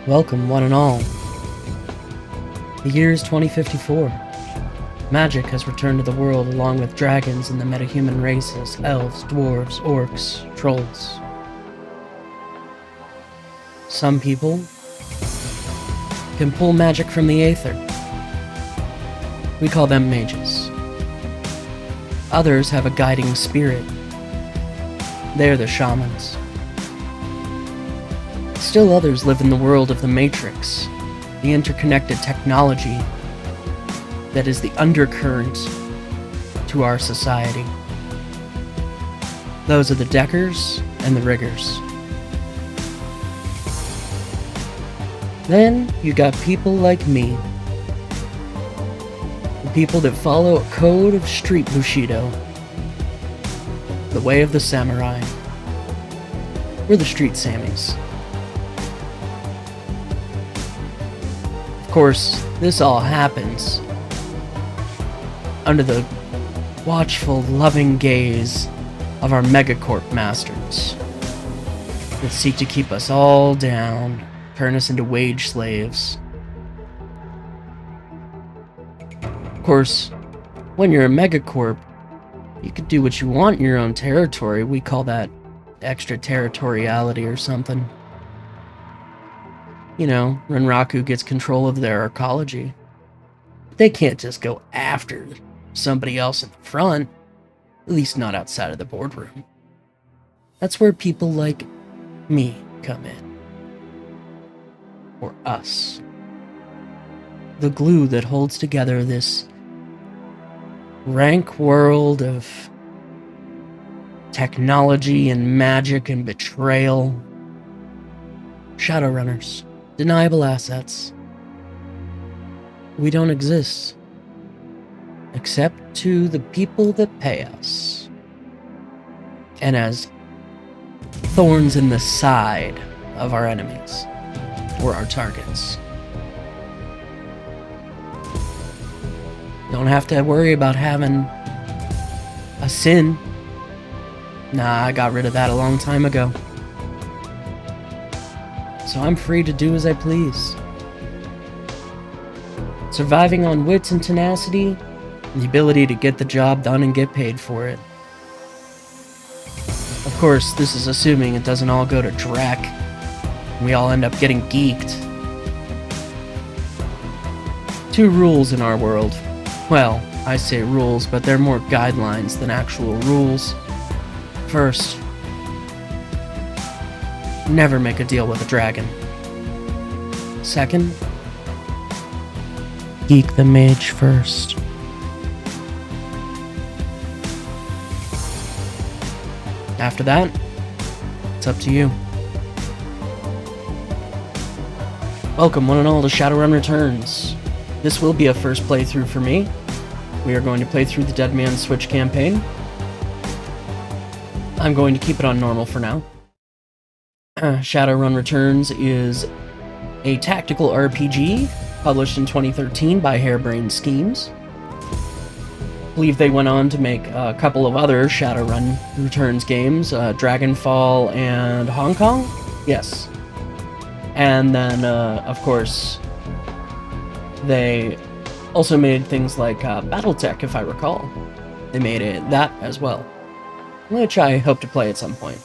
Welcome, one and all. The year is 2054. Magic has returned to the world along with dragons and the metahuman races, elves, dwarves, orks, trolls. Some people can pull magic from the aether. We call them mages. Others have a guiding spirit. They're the shamans. Still others live in the world of the Matrix, the interconnected technology that is the undercurrent to our society. Those are the deckers and the rigors. Then you got people like me. The people that follow a code of street bushido. The way of the samurai. We're the street Sammies. Of course, this all happens under the watchful, loving gaze of our megacorp masters that seek to keep us all down, turn us into wage slaves. Of course, when you're a megacorp, you can do what you want in your own territory. We call that extraterritoriality or something. You know, Renraku gets control of their arcology. They can't just go after somebody else in the front, at least not outside of the boardroom. That's where people like me come in. Or us. The glue that holds together this rank world of technology and magic and betrayal. Shadowrunners. Deniable assets. We don't exist. Except to the people that pay us. And as thorns in the side of our enemies. Or our targets. Don't have to worry about having a sin. Nah, I got rid of that a long time ago. So I'm free to do as I please. Surviving on wits and tenacity, and the ability to get the job done and get paid for it. Of course, this is assuming it doesn't all go to drek, and we all end up getting geeked. Two rules in our world. Well, I say rules, but they're more guidelines than actual rules. First, never make a deal with a dragon. Second, geek the mage first. After that, it's up to you. Welcome one and all to Shadowrun Returns. This will be a first playthrough for me. We are going to play through the Dead Man's Switch campaign. I'm going to keep it on normal for now. Shadowrun Returns is a tactical RPG published in 2013 by Harebrained Schemes. I believe they went on to make a couple of other Shadowrun Returns games, Dragonfall and Hong Kong? Yes. And then, of course, they also made things like Battletech, if I recall. They made that as well, which I hope to play at some point.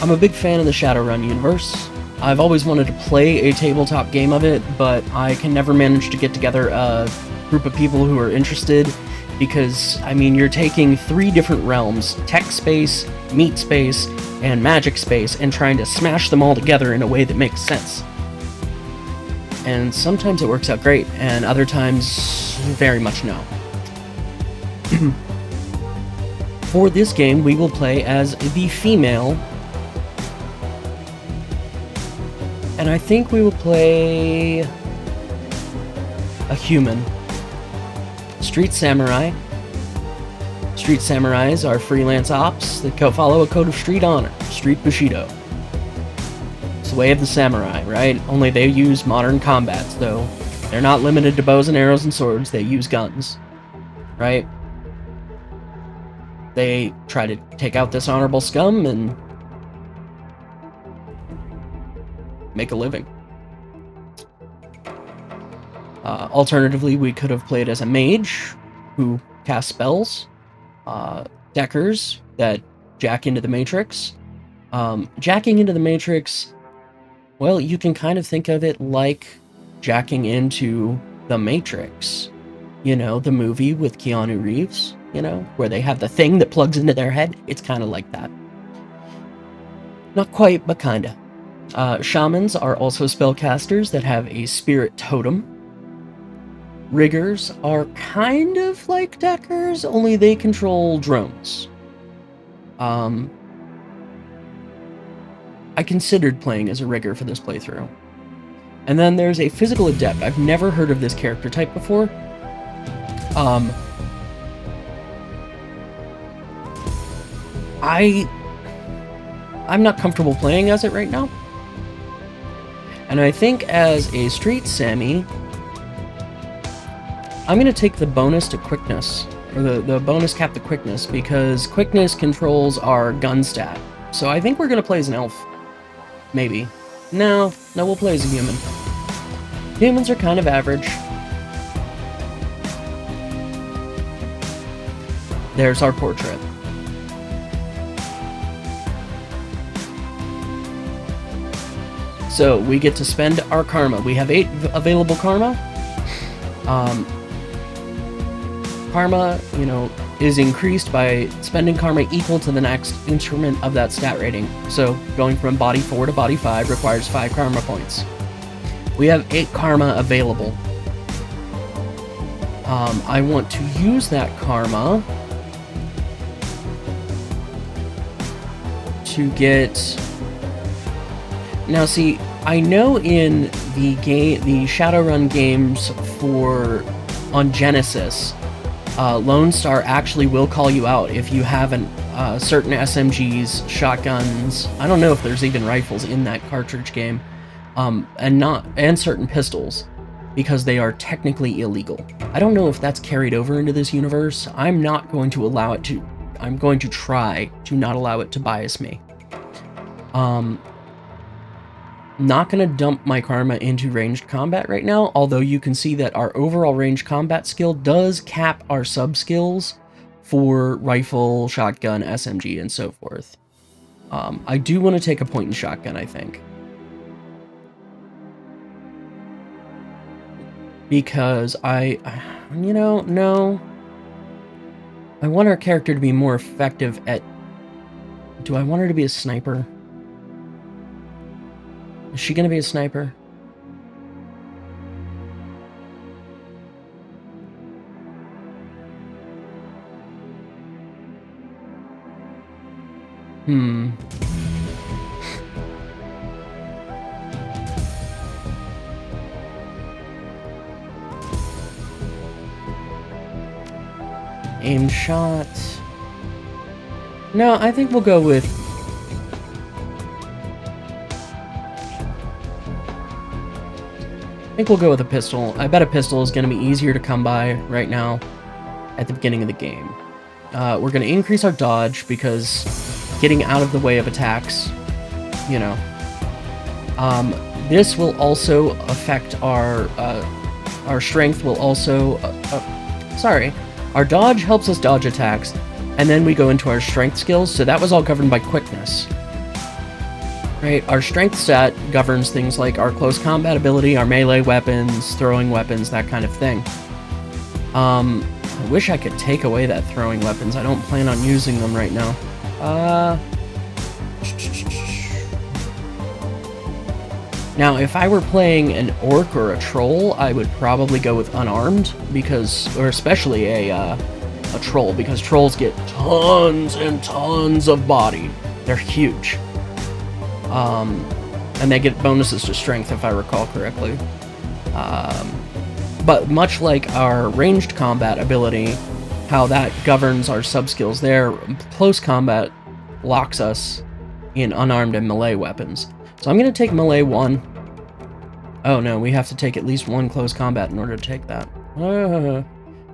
I'm a big fan of the Shadowrun universe. I've always wanted to play a tabletop game of it, but I can never manage to get together a group of people who are interested, because, I mean, you're taking three different realms, tech space, meat space, and magic space, and trying to smash them all together in a way that makes sense. And sometimes it works out great, and other times, very much no. For this game, we will play as the female, and I think we will play a human. Street Samurai. Street Samurais are freelance ops that follow a code of street honor, street bushido. It's the way of the samurai, right? Only they use modern combats, though. They're not limited to bows and arrows and swords, they use guns. Right? they try to take out this honorable scum and make a living. Alternatively, we could have played as a mage who casts spells, deckers that jack into the Matrix. Jacking into the Matrix, well, you can kind of think of it like jacking into the Matrix. You know, the movie with Keanu Reeves, you know, where they have the thing that plugs into their head. It's kind of like that. Not quite, but kinda. Shamans are also spellcasters that have a spirit totem. Rigors are kind of like deckers, only they control drones. I considered playing as a rigor for this playthrough. And then there's a physical adept. I've never heard of this character type before. I'm not comfortable playing as it right now. And I think as a street Sammy, I'm going to take the bonus to quickness, or the bonus cap to quickness, because quickness controls our gun stat. So I think we're going to play as an elf. Maybe. No, we'll play as a human. Humans are kind of average. There's our portrait. So we get to spend our karma. We have 8 available karma. Karma, you know, is increased by spending karma equal to the next instrument of that stat rating. So going from body 4 to body 5 requires 5 karma points. We have 8 karma available. I want to use that karma to get... Now see, I know in the Shadowrun games on Genesis, Lone Star actually will call you out if you have certain SMGs, shotguns. I don't know if there's even rifles in that cartridge game, and certain pistols, because they are technically illegal. I don't know if that's carried over into this universe. I'm not going to allow it to. I'm going to try to not allow it to bias me. Not going to dump my karma into ranged combat right now, although you can see that our overall ranged combat skill does cap our sub-skills for rifle, shotgun, SMG, and so forth. I do want to take a point in shotgun, I think. Because no. I want our character to be more effective at... Do I want her to be a sniper? Is she gonna be a sniper? Aim shot. No, I think we'll go with... I think we'll go with a pistol. I bet a pistol is going to be easier to come by right now at the beginning of the game. We're going to increase our dodge because getting out of the way of attacks, you know. This will also affect our strength will also... sorry. Our dodge helps us dodge attacks, and then we go into our strength skills, so that was all governed by quickness. Right, our strength stat governs things like our close combat ability, our melee weapons, throwing weapons, that kind of thing. I wish I could take away that throwing weapons. I don't plan on using them right now. Now, if I were playing an orc or a troll, I would probably go with unarmed, or especially a troll, because trolls get tons and tons of body. They're huge. And they get bonuses to strength, if I recall correctly. But much like our ranged combat ability, how that governs our sub-skills there, close combat locks us in unarmed and melee weapons. So I'm going to take melee 1. Oh no, we have to take at least 1 close combat in order to take that.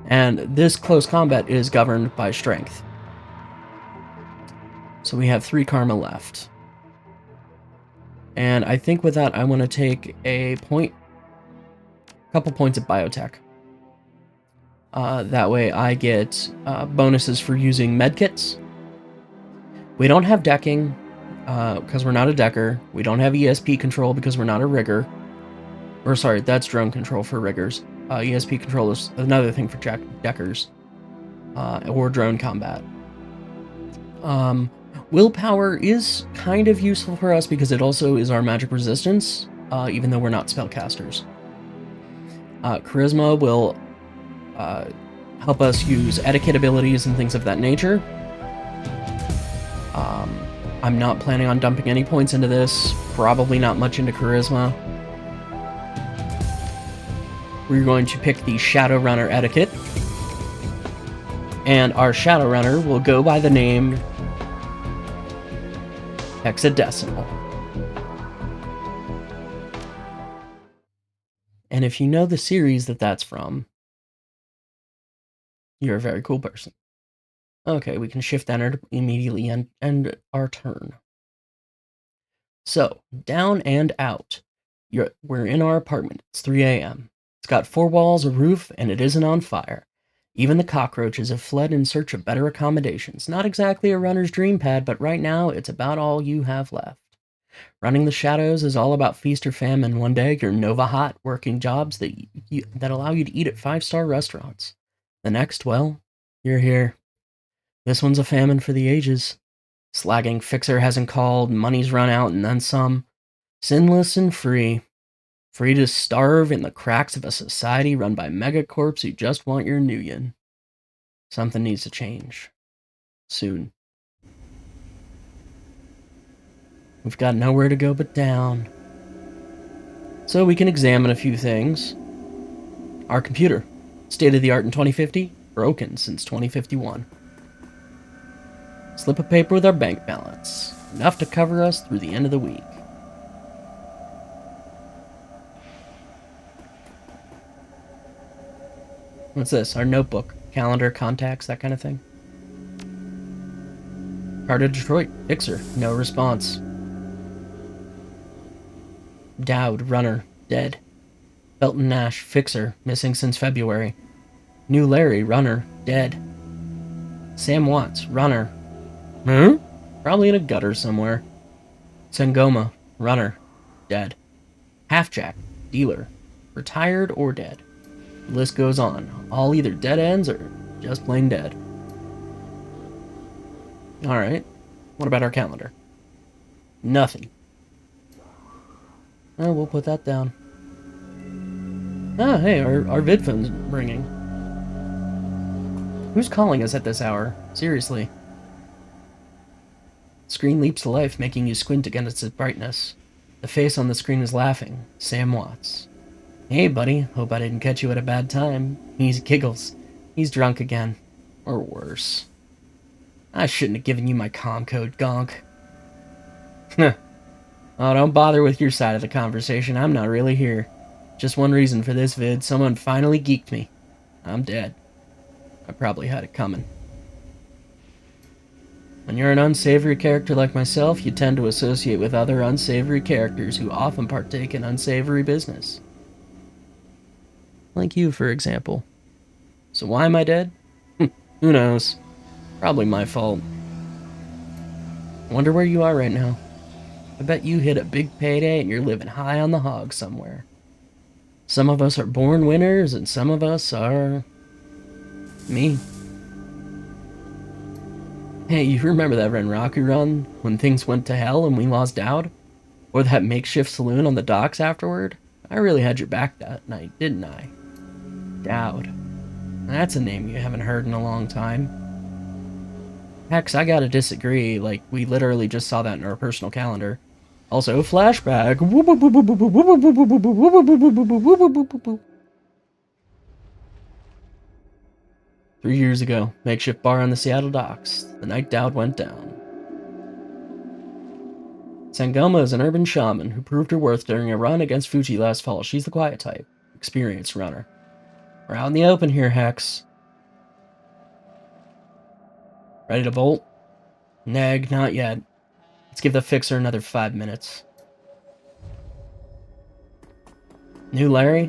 And this close combat is governed by strength. So we have 3 karma left. And I think with that, I want to take a couple points of biotech. That way I get bonuses for using medkits. We don't have decking, because we're not a decker. We don't have ESP control because we're not a rigor. Or sorry, that's drone control for riggers. ESP control is another thing for deckers. Or drone combat. Willpower is kind of useful for us because it also is our magic resistance, even though we're not spellcasters. Charisma will help us use etiquette abilities and things of that nature. I'm not planning on dumping any points into this, probably not much into charisma. We're going to pick the Shadowrunner etiquette, and our Shadowrunner will go by the name Hexadecimal. And if you know the series that's from, you're a very cool person. Okay, we can shift enter immediately and end our turn. So, down and out. We're in our apartment. It's 3 a.m. It's got 4 walls, a roof, and it isn't on fire. Even the cockroaches have fled in search of better accommodations. Not exactly a runner's dream pad, but right now it's about all you have left. Running the shadows is all about feast or famine. One day you're Nova Hot, working jobs that allow you to eat at 5-star restaurants. The next, well, you're here. This one's a famine for the ages. Slagging fixer hasn't called, money's run out and then some. Sinless and free. Free to starve in the cracks of a society run by megacorps who just want your nuyen. Something needs to change. Soon. We've got nowhere to go but down. So we can examine a few things. Our computer. State-of-the-art in 2050, broken since 2051. Slip of paper with our bank balance. Enough to cover us through the end of the week. What's this? Our notebook. Calendar, contacts, that kind of thing. Heart of Detroit. Fixer. No response. Dowd. Runner. Dead. Belton Nash. Fixer. Missing since February. New Larry. Runner. Dead. Sam Watts. Runner. Probably in a gutter somewhere. Sangoma. Runner. Dead. Halfjack. Dealer. Retired or dead. The list goes on. All either dead ends or just plain dead. Alright. What about our calendar? Nothing. Oh, we'll put that down. Ah, hey, our vid phone's ringing. Who's calling us at this hour? Seriously. Screen leaps to life, making you squint against its brightness. The face on the screen is laughing. Sam Watts. Hey, buddy. Hope I didn't catch you at a bad time. He giggles. He's drunk again. Or worse. I shouldn't have given you my comm code, gonk. Oh, don't bother with your side of the conversation. I'm not really here. Just one reason for this vid. Someone finally geeked me. I'm dead. I probably had it coming. When you're an unsavory character like myself, you tend to associate with other unsavory characters who often partake in unsavory business. Like you, for example. So why am I dead? Who knows? Probably my fault. Wonder where you are right now. I bet you hit a big payday and you're living high on the hog somewhere. Some of us are born winners and some of us are... me. Hey, you remember that Renraku run when things went to hell and we lost Dowd? Or that makeshift saloon on the docks afterward? I really had your back that night, didn't I? Dowd. That's a name you haven't heard in a long time. Hex, I gotta disagree. Like, we literally just saw that in our personal calendar. Also, flashback. 3 years ago, makeshift bar on the Seattle docks. The night Dowd went down. Sangoma is an urban shaman who proved her worth during a run against Fuji last fall. She's the quiet type. Experienced runner. We're out in the open here, Hex. Ready to bolt? Neg, not yet. Let's give the fixer another 5 minutes. New Larry?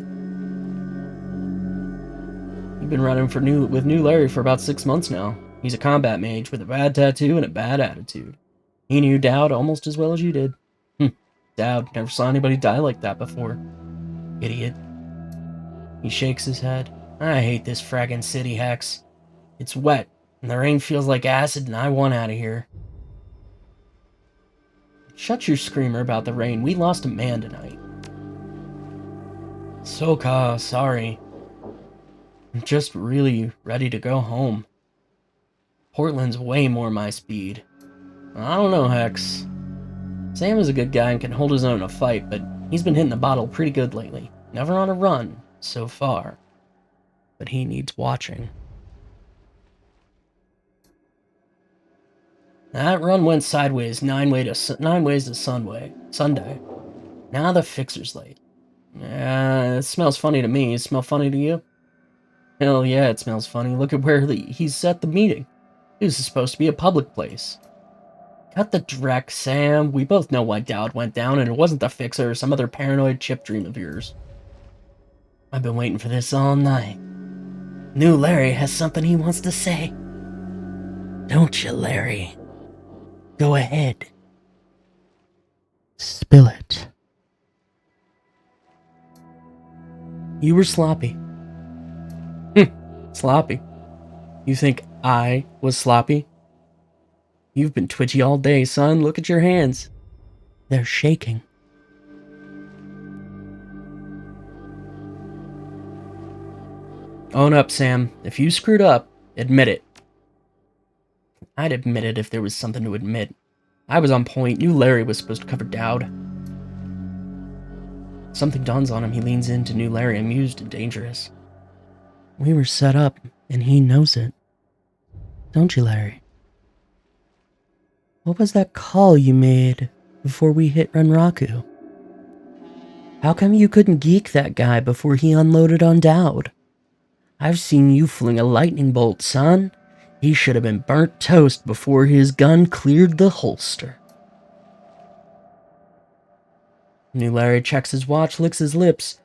You've been running with New Larry for about 6 months now. He's a combat mage with a bad tattoo and a bad attitude. He knew Dowd almost as well as you did. Dowd, never saw anybody die like that before. Idiot. He shakes his head. I hate this fragging city, Hex. It's wet, and the rain feels like acid, and I want out of here. Shut your screamer about the rain. We lost a man tonight. Soka, sorry. I'm just really ready to go home. Portland's way more my speed. I don't know, Hex. Sam is a good guy and can hold his own in a fight, but he's been hitting the bottle pretty good lately. Never on a run, so far. But he needs watching. That run went sideways 9 ways to Sunday. Now the fixer's late. It smells funny to me. It smell funny to you? Hell yeah, it smells funny. Look at where he's set the meeting. This is supposed to be a public place. Cut the drek, Sam. We both know why Dowd went down, and it wasn't the fixer or some other paranoid chip dream of yours. I've been waiting for this all night. New Larry has something he wants to say. Don't you, Larry? Go ahead. Spill it. You were sloppy. Sloppy. You think I was sloppy? You've been twitchy all day, son. Look at your hands. They're shaking. Own up, Sam. If you screwed up, admit it. I'd admit it if there was something to admit. I was on point. Knew Larry was supposed to cover Dowd. Something dawns on him. He leans into New Larry, amused and dangerous. We were set up, and he knows it. Don't you, Larry? What was that call you made before we hit Renraku? How come you couldn't geek that guy before he unloaded on Dowd? I've seen you fling a lightning bolt, son. He should have been burnt toast before his gun cleared the holster. New Larry checks his watch, licks his lips,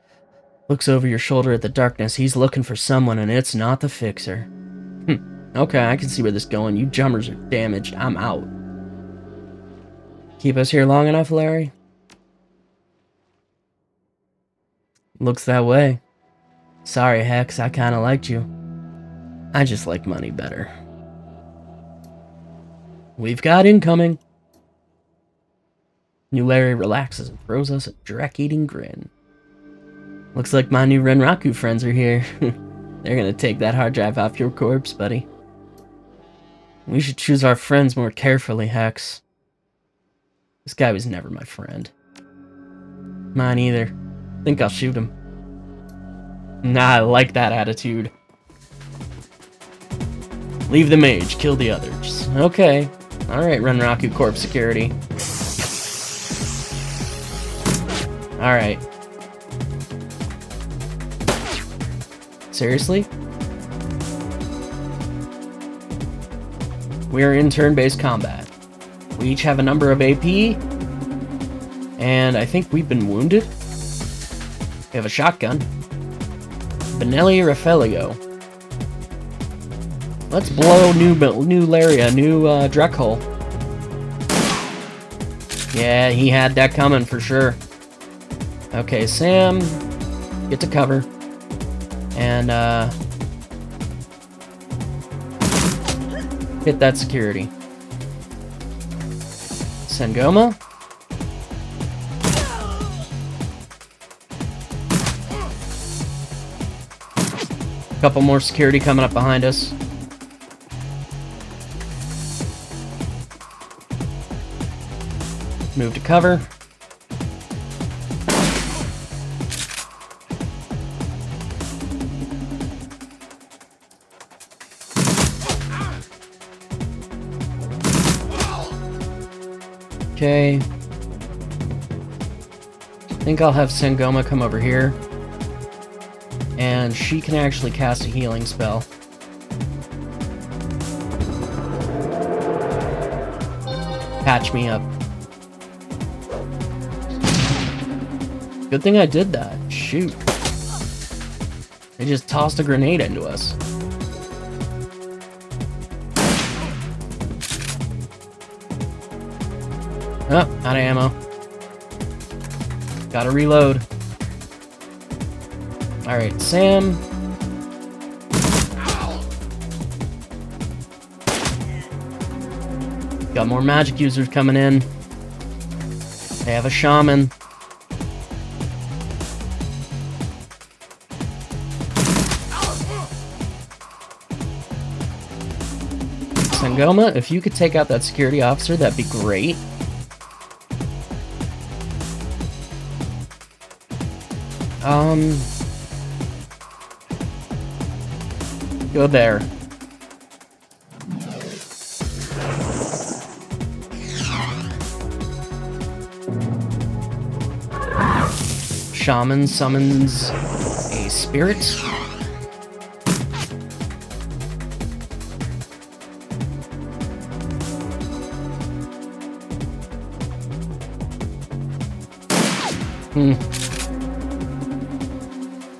looks over your shoulder at the darkness. He's looking for someone, and it's not the fixer. Okay, I can see where this is going. You jummers are damaged. I'm out. Keep us here long enough, Larry? Looks that way. Sorry, Hex, I kinda liked you. I just like money better. We've got incoming. New Larry relaxes and throws us a drek-eating grin. Looks like my new Renraku friends are here. They're gonna take that hard drive off your corpse, buddy. We should choose our friends more carefully, Hex. This guy was never my friend. Mine either. Think I'll shoot him. Nah, I like that attitude. Leave the mage, kill the others. Okay. Alright, Renraku Corp security. Alright. Seriously? We are in turn-based combat. We each have a number of AP, and I think we've been wounded. We have a shotgun. Benelli Rafelio. Let's blow new Larry a new drek hole. Yeah, he had that coming for sure. Okay, Sam, get to cover. And, hit that security. Sangoma. Couple more security coming up behind us. Move to cover. Okay. I think I'll have Sangoma come over here. And she can actually cast a healing spell. patch me up. Good thing I did that. Shoot. They just tossed a grenade into us. Oh, out of ammo. Gotta reload. Alright, Sam. Got more magic users coming in. They have a shaman. Sangoma, if you could take out that security officer, that'd be great. Go there. Shaman summons a spirit.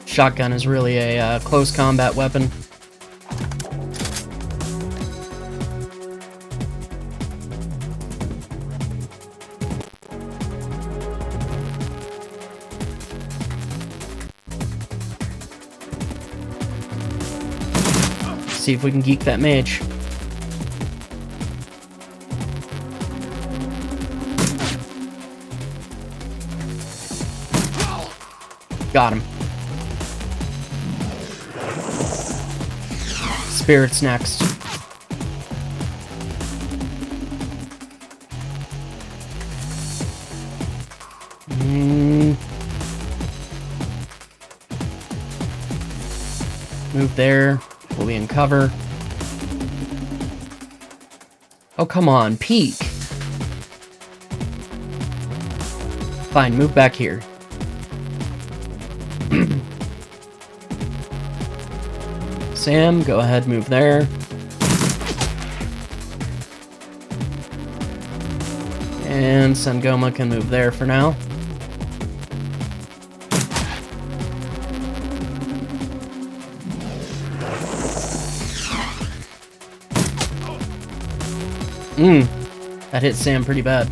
Shotgun is really a close combat weapon. See if we can geek that mage. Got him. Spirit's next. Move there. We'll be in cover. Oh, come on. Peek. Fine, move back here. Sam, go ahead, move there. And Sangoma can move there for now. That hit Sam pretty bad.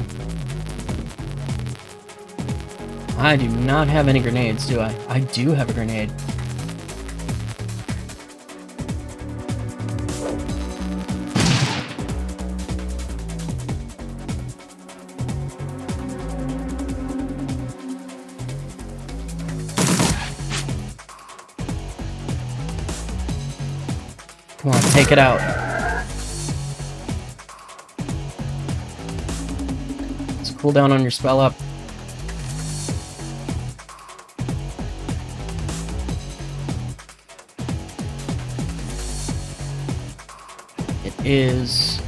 I do not have any grenades, do I? I do have a grenade. Come on, take it out. Let's cool down on your spell up. It is...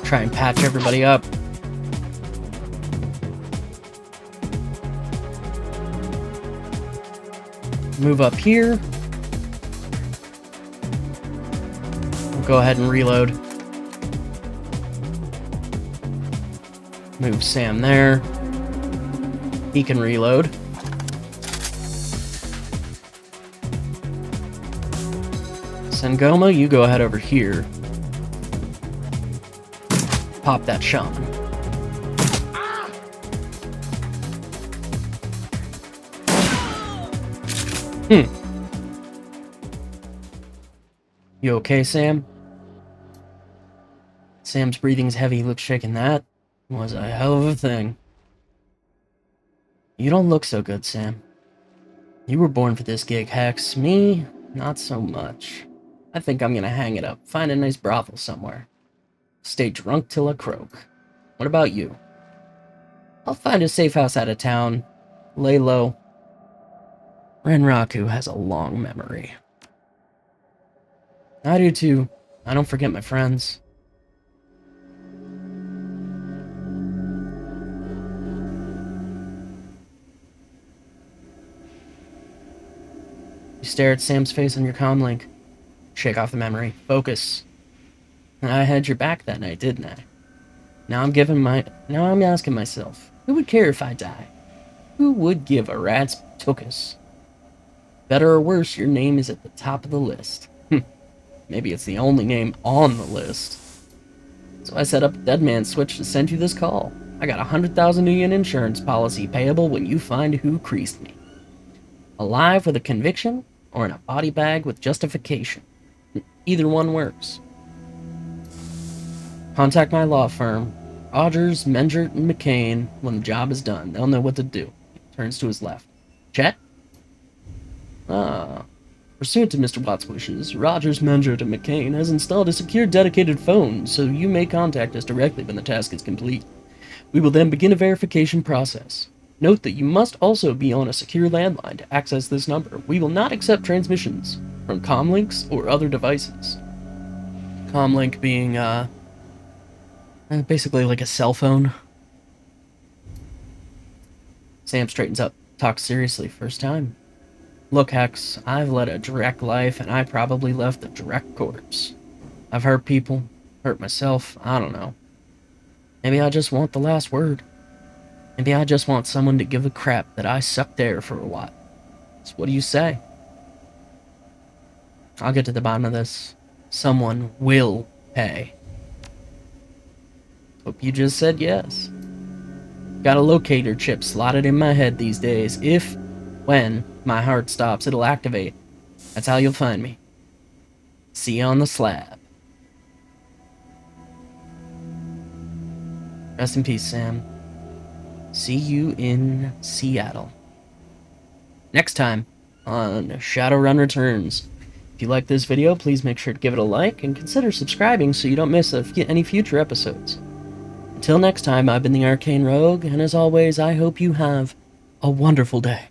Try and patch everybody up. Move up here. We'll go ahead and reload. Move Sam there. He can reload. Sangoma, you go ahead over here. Pop that shaman. You okay, Sam? Sam's breathing's heavy. He looks shaken. That was a hell of a thing. You don't look so good, Sam. You were born for this gig, Hex. Me, not so much. I think I'm gonna hang it up. Find a nice brothel somewhere. Stay drunk till I croak. What about you? I'll find a safe house out of town. Lay low. Renraku has a long memory. I do too. I don't forget my friends. You stare at Sam's face on your comm link. Shake off the memory. Focus. I had your back that night, didn't I? Now I'm asking myself, who would care if I die? Who would give a rat's tookus? Better or worse, your name is at the top of the list. Maybe it's the only name on the list. So I set up a dead man switch to send you this call. I got 100,000 yen insurance policy payable when you find who creased me. Alive with a conviction, or in a body bag with justification. Either one works. Contact my law firm, Rogers, Mengert, and McCain. When the job is done, they'll know what to do. He turns to his left. Chet? Pursuant to Mr. Watt's wishes, Rogers, Mengert, and McCain has installed a secure dedicated phone, so you may contact us directly when the task is complete. We will then begin a verification process. Note that you must also be on a secure landline to access this number. We will not accept transmissions from comlinks or other devices. Comlink being, basically like a cell phone. Sam straightens up, talks seriously, first time. Look, Hex, I've led a drek life, and I probably left a drek corpse. I've hurt people, hurt myself, I don't know. Maybe I just want the last word. Maybe I just want someone to give a crap that I sucked air for a while. So what do you say? I'll get to the bottom of this. Someone will pay. Hope you just said yes. Got a locator chip slotted in my head these days. When my heart stops, it'll activate. That's how you'll find me. See you on the slab. Rest in peace, Sam. See you in Seattle. Next time on Shadowrun Returns. If you like this video, please make sure to give it a like and consider subscribing so you don't miss any future episodes. Until next time, I've been the Arcane Rogue, and as always, I hope you have a wonderful day.